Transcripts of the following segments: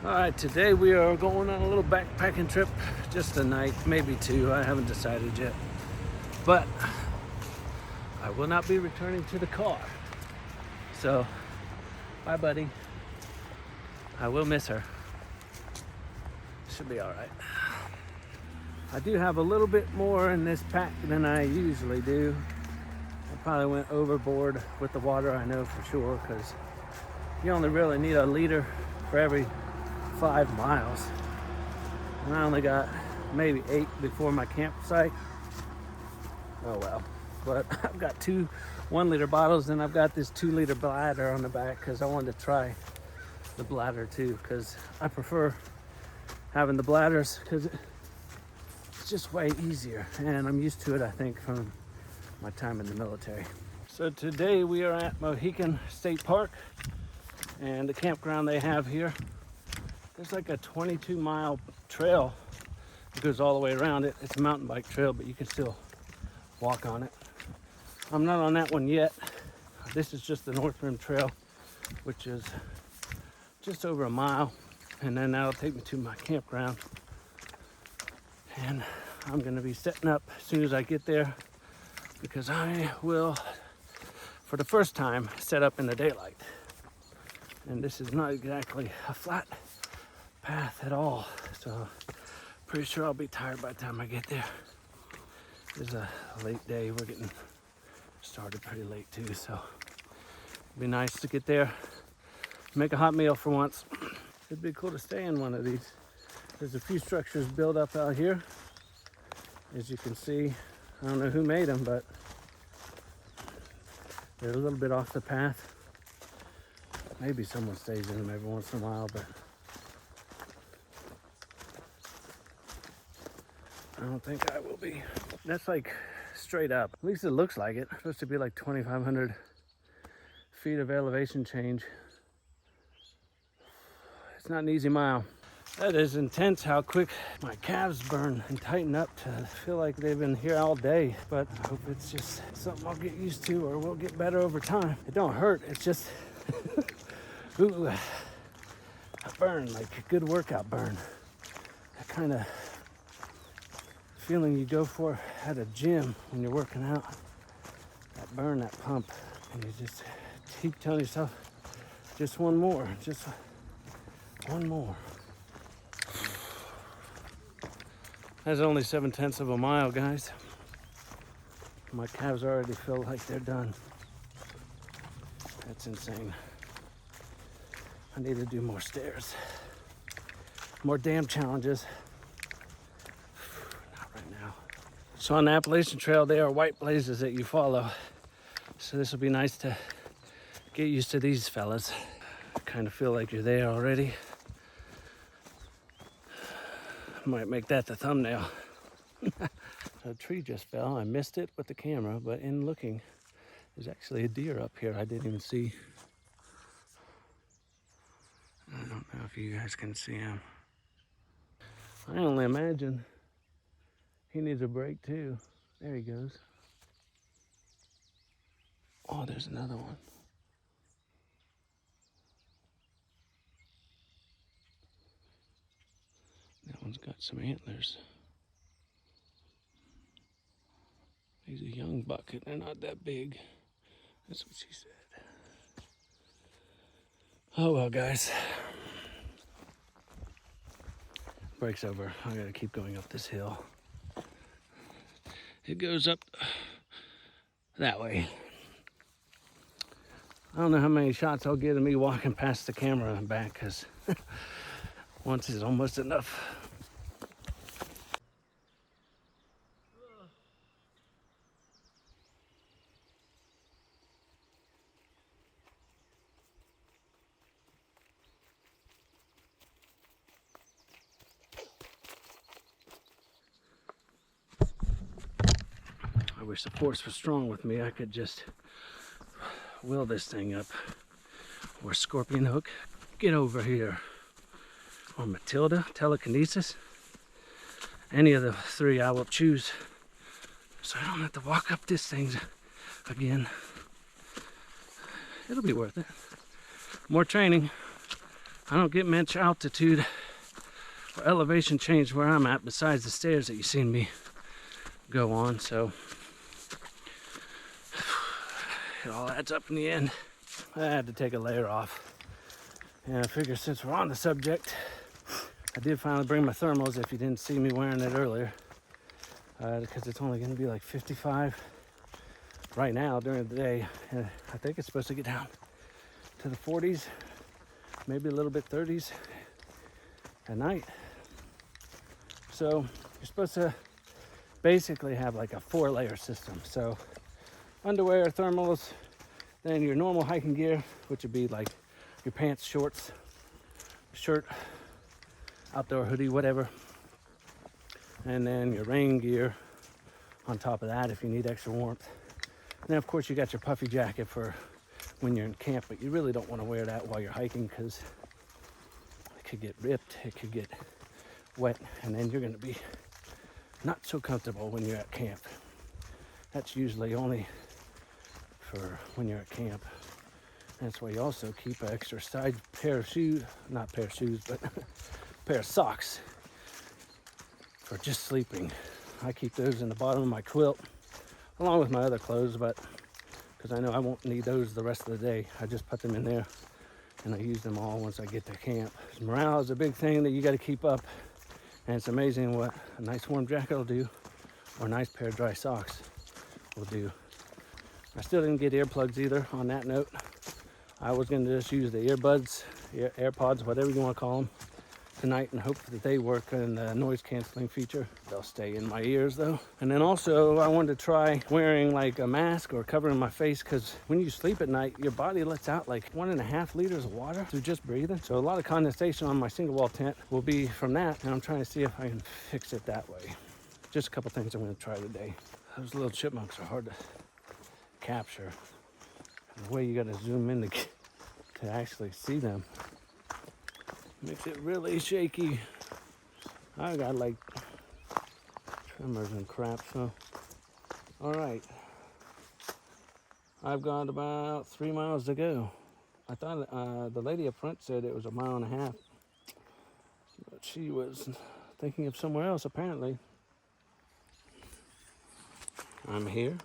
All right, today we are going on a little backpacking trip, just a night, maybe two, I haven't decided yet. But I will not be returning to the car. So, bye buddy. I will miss her. Should be all right. I do have a little bit more in this pack than I usually do. I probably went overboard with the water, I know for sure, because you only really need a liter for every 5 miles. And I only got maybe 8 before my campsite. Oh well. But I've got 2 1-liter bottles, and I've got this 2-liter bladder on the back because I wanted to try the bladder too, because I prefer having the bladders because it's just way easier, and I'm used to it, I think, from my time in the military. So today we are at Mohican State Park, and the campground they have here, there's like a 22-mile trail that goes all the way around it. It's a mountain bike trail, but you can still walk on it. I'm not on that one yet. This is just the North Rim Trail, which is just over a mile, and then that'll take me to my campground. And I'm gonna be setting up as soon as I get there, because I will, for the first time, set up in the daylight. And this is not exactly a flat path at all, so pretty sure I'll be tired by the time I get there. It's a late day. We're getting started pretty late too, so it'd be nice to get there, make a hot meal for once. It'd be cool to stay in one of these. There's a few structures built up out here, as you can see. I don't know who made them, but they're a little bit off the path. Maybe someone stays in them every once in a while, but I don't think I will be. That's like straight up. At least it looks like it. It's supposed to be like 2,500 feet of elevation change. It's not an easy mile. That is intense how quick my calves burn and tighten up to feel like they've been here all day. But I hope it's just something I'll get used to, or will get better over time. It don't hurt, it's just, ooh, I burn, like a good workout burn. That kind of feeling you go for at a gym when you're working out. That burn, that pump, and you just keep telling yourself, just one more, just one more. That's only 7/10 of a mile, guys. My calves already feel like they're done. That's insane. I need to do more stairs, more dam challenges. Not right now. So on the Appalachian Trail, they are white blazes that you follow. So this will be nice to get used to these fellas. I kind of feel like you're there already. Might make that the thumbnail. A tree just fell. I missed it with the camera, but in looking, there's actually a deer up here I didn't even see. I don't know if you guys can see him. I only imagine he needs a break too. There he goes. Oh, there's another one. That one's got some antlers. He's a young buck, and they're not that big. That's what she said. Oh well, guys. Break's over. I gotta keep going up this hill. It goes up that way. I don't know how many shots I'll get of me walking past the camera and back, because once is almost enough. I wish the force was strong with me. I could just wheel this thing up. Or scorpion hook, get over here. Or Matilda, telekinesis. Any of the 3 I will choose, so I don't have to walk up this thing again. It'll be worth it. More training. I don't get much altitude or elevation change where I'm at besides the stairs that you've seen me go on, so it all adds up in the end. I had to take a layer off, and I figure since we're on the subject, I did finally bring my thermals if you didn't see me wearing it earlier, because it's only going to be like 55 right now during the day, and I think it's supposed to get down to the 40s, maybe a little bit 30s at night. So you're supposed to basically have like a 4-layer system. So underwear, thermals, then your normal hiking gear, which would be like your pants, shorts, shirt, outdoor hoodie, whatever. And then your rain gear on top of that if you need extra warmth. And then of course you got your puffy jacket for when you're in camp, but you really don't want to wear that while you're hiking because it could get ripped, it could get wet, and then you're going to be not so comfortable when you're at camp. That's usually only for when you're at camp. That's why you also keep an extra side pair of shoes, not pair of shoes, but pair of socks for just sleeping. I keep those in the bottom of my quilt along with my other clothes, but because I know I won't need those the rest of the day, I just put them in there and I use them all once I get to camp. Morale is a big thing that you got to keep up, and it's amazing what a nice warm jacket will do, or a nice pair of dry socks will do. I still didn't get earplugs either on that note. I was going to just use the earbuds, AirPods, whatever you want to call them, tonight and hope that they work in the noise canceling feature. They'll stay in my ears though. And then also I wanted to try wearing like a mask or covering my face, because when you sleep at night, your body lets out like 1.5 liters of water through just breathing. So a lot of condensation on my single wall tent will be from that, and I'm trying to see if I can fix it that way. Just a couple things I'm going to try today. Those little chipmunks are hard to capture. And the way you got to zoom in to actually see them makes it really shaky. I got like tremors and crap, so. All right. I've got about 3 miles to go. I thought the lady up front said it was 1.5 miles, but she was thinking of somewhere else apparently. I'm here.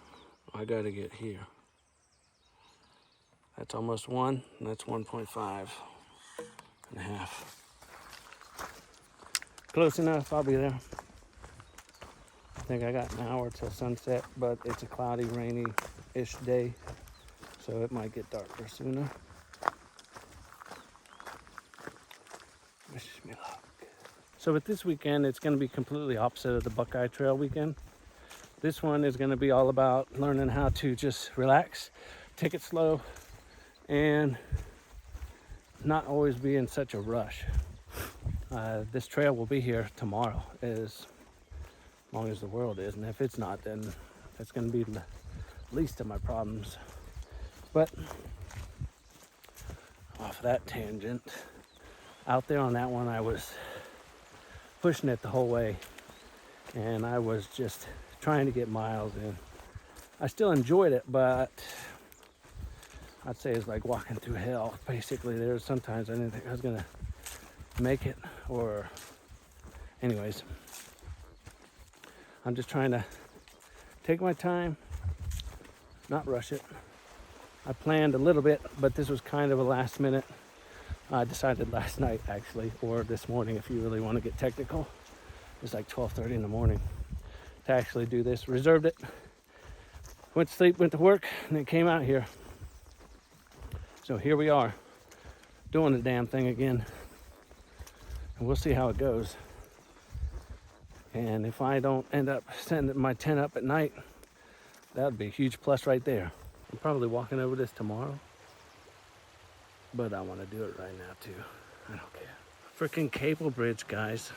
I gotta get here. That's almost 1, and that's 1.5 and a half. Close enough, I'll be there. I think I got an hour till sunset, but it's a cloudy, rainy-ish day, so it might get darker sooner. Wish me luck. So with this weekend, it's going to be completely opposite of the Buckeye Trail weekend. This one is going to be all about learning how to just relax, take it slow, and not always be in such a rush. This trail will be here tomorrow, as long as the world is, and if it's not, then that's going to be the least of my problems. But off that tangent, out there on that one, I was pushing it the whole way, and I was just trying to get miles in. I still enjoyed it, but I'd say it's like walking through hell. Basically, there's sometimes I didn't think I was gonna make it, or anyways, I'm just trying to take my time, not rush it. I planned a little bit, but this was kind of a last minute. I decided last night actually, or this morning if you really want to get technical. It's like 12:30 in the morning to actually do this. Reserved it, went to sleep, went to work, and then came out here. So here we are, doing the damn thing again. And we'll see how it goes. And if I don't end up setting my tent up at night, that would be a huge plus right there. I'm probably walking over this tomorrow, but I want to do it right now too. I don't care. Freaking cable bridge, guys.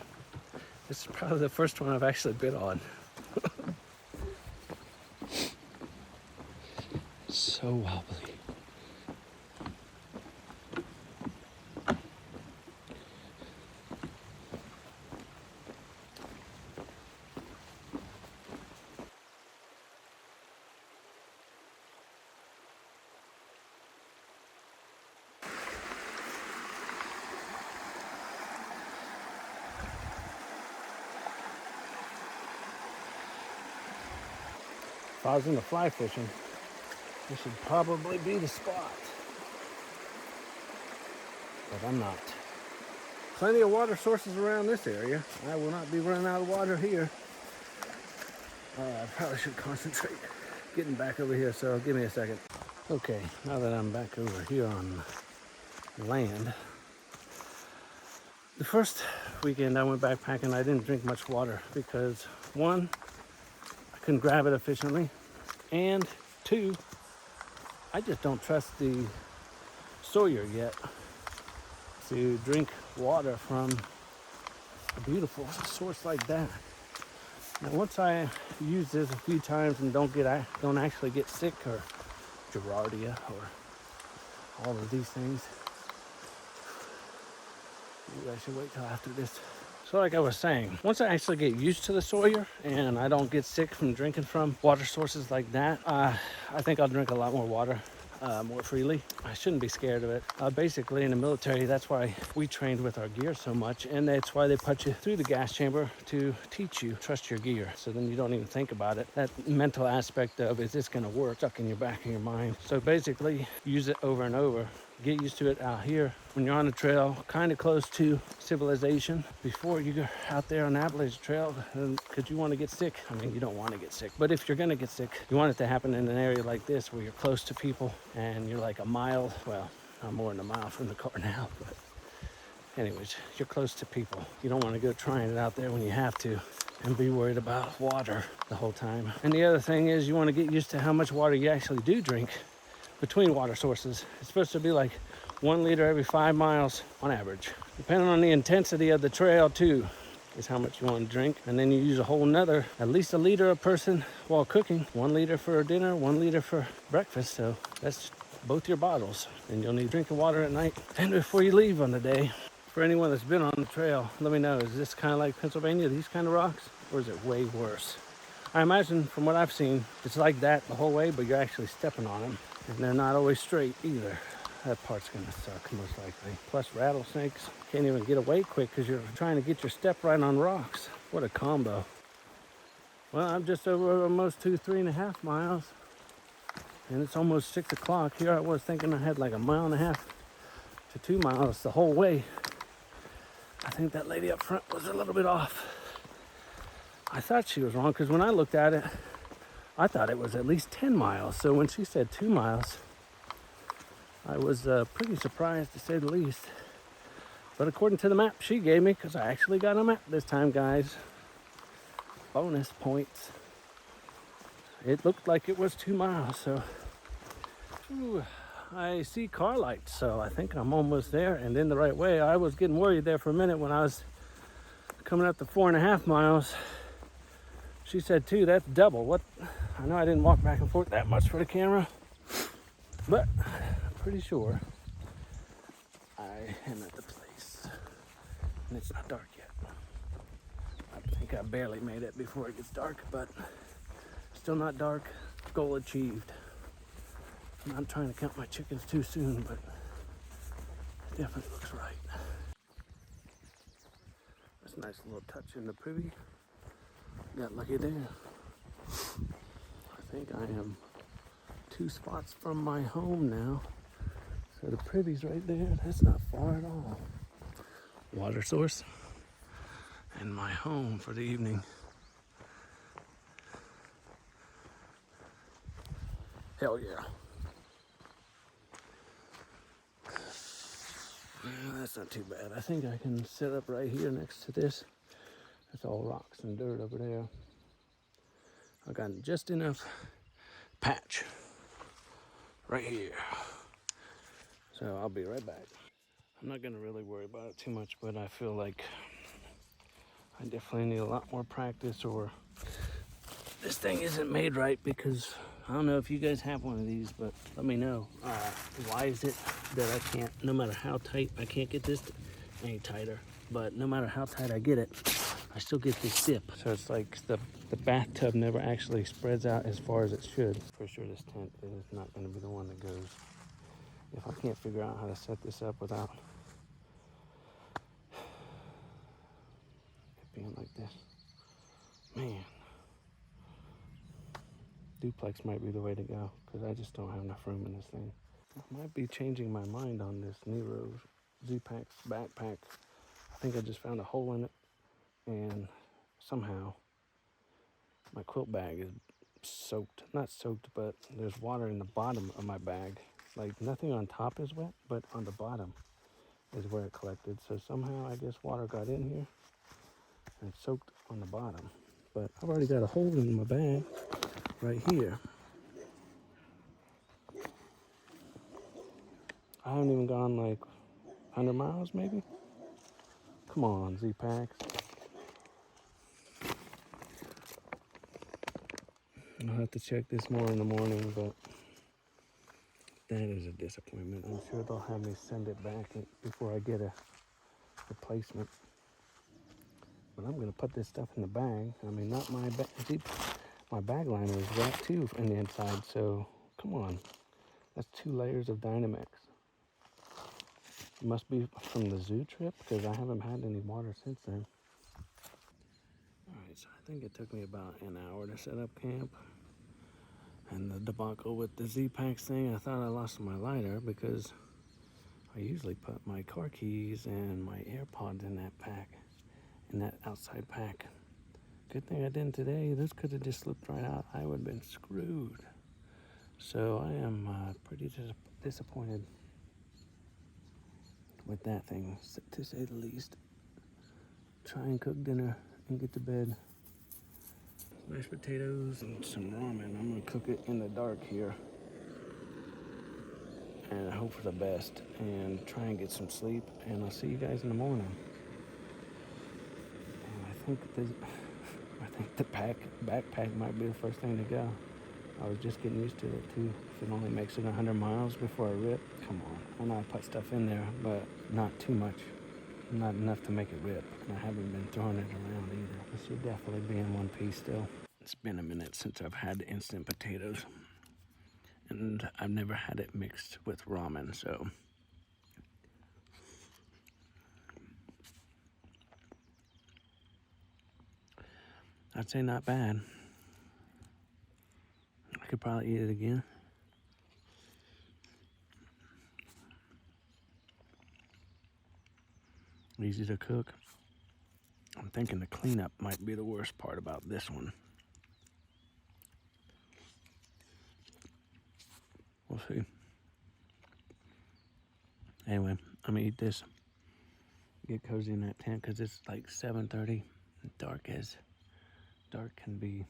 This is probably the first one I've actually been on. So wobbly. If I was into fly fishing, this should probably be the spot. But I'm not. Plenty of water sources around this area. I will not be running out of water here. I probably should concentrate getting back over here, so give me a second. Okay, now that I'm back over here on land, the first weekend I went backpacking, I didn't drink much water because, one, I couldn't grab it efficiently, and two, I just don't trust the Sawyer yet to drink water from a beautiful source like that. Now, once I use this a few times and don't actually get sick or Giardia or all of these things, maybe I should wait till after this. So like I was saying, once I actually get used to the Sawyer and I don't get sick from drinking from water sources like that, I think I'll drink a lot more water more freely. I shouldn't be scared of it. Basically in the military, that's why we trained with our gear so much, and that's why they put you through the gas chamber to teach you trust your gear, so then you don't even think about it. That mental aspect of, is this going to work, stuck in your back of your mind. So basically use it over and over. Get used to it out here when you're on the trail, kind of close to civilization, before you go out there on the Appalachian Trail, because you want to get sick. I mean, you don't want to get sick, but if you're going to get sick, you want it to happen in an area like this where you're close to people and you're like a mile, well, I'm more than a mile from the car now, but anyways, you're close to people. You don't want to go trying it out there when you have to and be worried about water the whole time. And the other thing is, you want to get used to how much water you actually do drink between water sources. It's supposed to be like 1 liter every 5 miles on average. Depending on the intensity of the trail too, is how much you want to drink. And then you use a whole nother, at least 1 liter a person while cooking. 1 liter for dinner, 1 liter for breakfast. So that's both your bottles. And you'll need drinking water at night and before you leave on the day. For anyone that's been on the trail, let me know, is this kind of like Pennsylvania, these kind of rocks, or is it way worse? I imagine from what I've seen, it's like that the whole way, but you're actually stepping on them. And they're not always straight either. That part's gonna suck most likely. Plus rattlesnakes can't even get away quick because you're trying to get your step right on rocks. What a combo. Well, I'm just over almost 3.5 miles. And it's almost 6 o'clock. Here I was thinking I had like 1.5 miles to 2 miles the whole way. I think that lady up front was a little bit off. I thought she was wrong because when I looked at it, I thought it was at least 10 miles. So when she said 2 miles, I was pretty surprised to say the least. But according to the map she gave me, because I actually got a map this time, guys, bonus points, it looked like it was 2 miles. So I see car lights, so I think I'm almost there and in the right way. I was getting worried there for a minute when I was coming up to 4.5 miles. She said 2, that's double. What? I know I didn't walk back and forth that much for the camera, but I'm pretty sure I am at the place. And it's not dark yet. I think I barely made it before it gets dark, but still not dark. Goal achieved. I'm not trying to count my chickens too soon, but it definitely looks right. That's a nice little touch in the privy. Got lucky there. I think I am 2 spots from my home now. So the privy's right there. That's not far at all. Water source and my home for the evening. Hell yeah. Well, that's not too bad. I think I can sit up right here next to this. That's all rocks and dirt over there. I got just enough patch right here. So I'll be right back. I'm not gonna really worry about it too much, but I feel like I definitely need a lot more practice, or this thing isn't made right, because I don't know if you guys have one of these, but let me know. Why is it that I can't, no matter how tight, I can't get this any tighter, but no matter how tight I get it, I still get this dip. So it's like the bathtub never actually spreads out as far as it should. For sure this tent is not gonna be the one that goes. If I can't figure out how to set this up without it being like this, man. duplex might be the way to go because I just don't have enough room in this thing. I might be changing my mind on this Nero Z-Pack backpack. I think I just found a hole in it, and somehow my quilt bag is soaked. Not soaked, but there's water in the bottom of my bag. Like nothing on top is wet, but on the bottom is where it collected. So somehow I guess water got in here and soaked on the bottom. But I've already got a hole in my bag right here. I haven't even gone like 100 miles maybe. Come on, Z-Packs. I'll have to check this more in the morning, but that is a disappointment. I'm sure they'll have me send it back before I get a replacement. But I'm gonna put this stuff in the bag. I mean, not my bag. My bag liner is wet too on the inside, so come on. That's 2 layers of Dynamax. It must be from the zoo trip because I haven't had any water since then. Alright, so I think it took me about an hour to set up camp. And the debacle with the Z-Packs thing, I thought I lost my lighter because I usually put my car keys and my AirPods in that pack, in that outside pack. Good thing I didn't today. This could have just slipped right out. I would have been screwed. So I am pretty disappointed with that thing, to say the least. Try and cook dinner and get to bed. Mashed potatoes and some ramen. I'm gonna cook it in the dark here and hope for the best and try and get some sleep, and I'll see you guys in the morning. And I think the backpack might be the first thing to go. I was just getting used to it too. If it only makes it 100 miles before I rip, come on. I know I put stuff in there, but not too much. Not enough to make it rip. And I haven't been throwing it around either. It should definitely be in one piece still. It's been a minute since I've had instant potatoes. And I've never had it mixed with ramen, so. I'd say not bad. I could probably eat it again. Easy to cook. I'm thinking the cleanup might be the worst part about this one. We'll see. Anyway, I'm gonna eat this. Get cozy in that tent because it's like 7:30. Dark can be.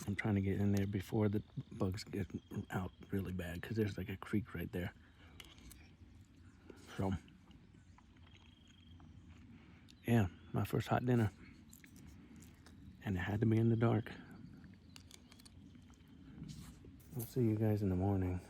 I'm trying to get in there before the bugs get out really bad because there's like a creek right there. So, yeah, my first hot dinner. And it had to be in the dark. I'll see you guys in the morning.